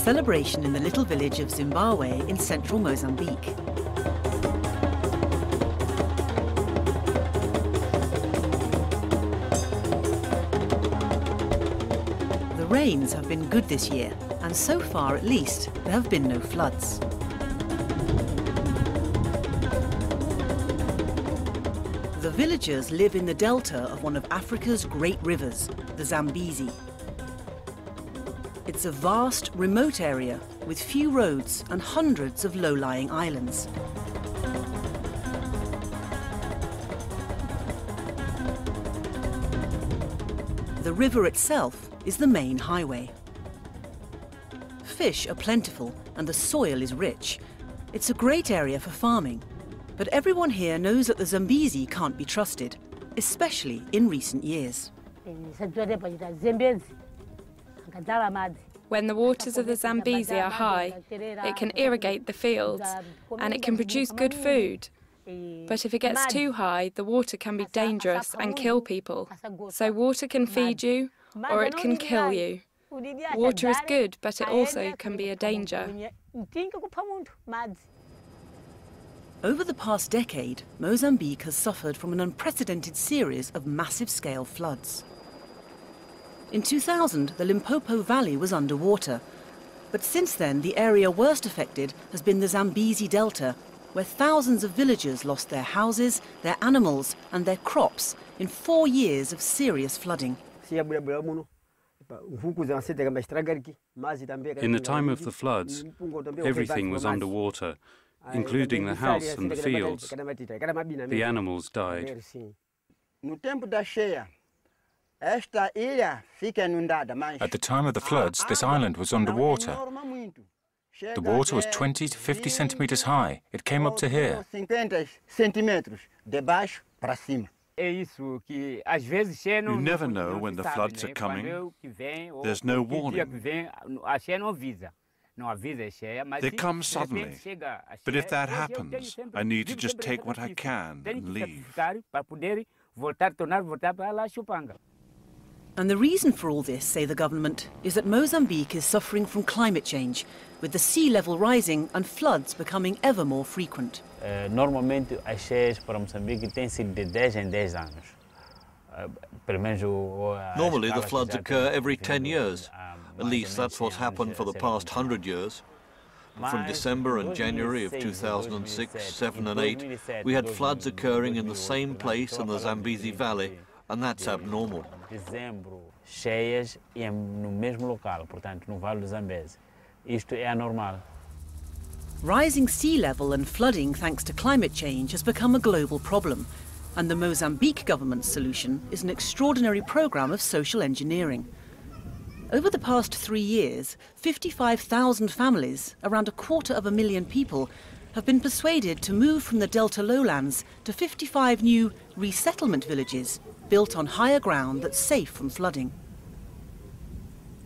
celebration in the little village of Zimbabwe in central Mozambique. The rains have been good this year, and so far at least, there have been no floods. The villagers live in the delta of one of Africa's great rivers, the Zambezi. It's a vast, remote area with few roads and hundreds of low-lying islands. The river itself is the main highway. Fish are plentiful and the soil is rich. It's a great area for farming. But everyone here knows that the Zambezi can't be trusted, especially in recent years. When the waters of the Zambezi are high, it can irrigate the fields and it can produce good food. But if it gets too high, the water can be dangerous and kill people. So water can feed you or it can kill you. Water is good, but it also can be a danger. Over the past decade, Mozambique has suffered from an unprecedented series of massive-scale floods. In 2000, the Limpopo Valley was underwater. But since then, the area worst affected has been the Zambezi Delta, where thousands of villagers lost their houses, their animals and their crops in 4 years of serious flooding. In the time of the floods, everything was underwater, including the house and the fields. The animals died. At the time of the floods, this island was underwater. The water was 20 to 50 centimeters high. It came up to here. You never know when the floods are coming. There's no warning. They come suddenly. But if that happens, I need to just take what I can and leave. And the reason for all this, say the government, is that Mozambique is suffering from climate change, with the sea level rising and floods becoming ever more frequent. Normally the floods occur every 10 years. At least that's what's happened for the past 100 years. From December and January of 2006, 7 and 8, we had floods occurring in the same place in the Zambezi Valley, and that's abnormal. Rising sea level and flooding thanks to climate change has become a global problem, and the Mozambique government's solution is an extraordinary program of social engineering. Over the past 3 years, 55,000 families, around 250,000 people, have been persuaded to move from the Delta lowlands to 55 new resettlement villages built on higher ground that's safe from flooding.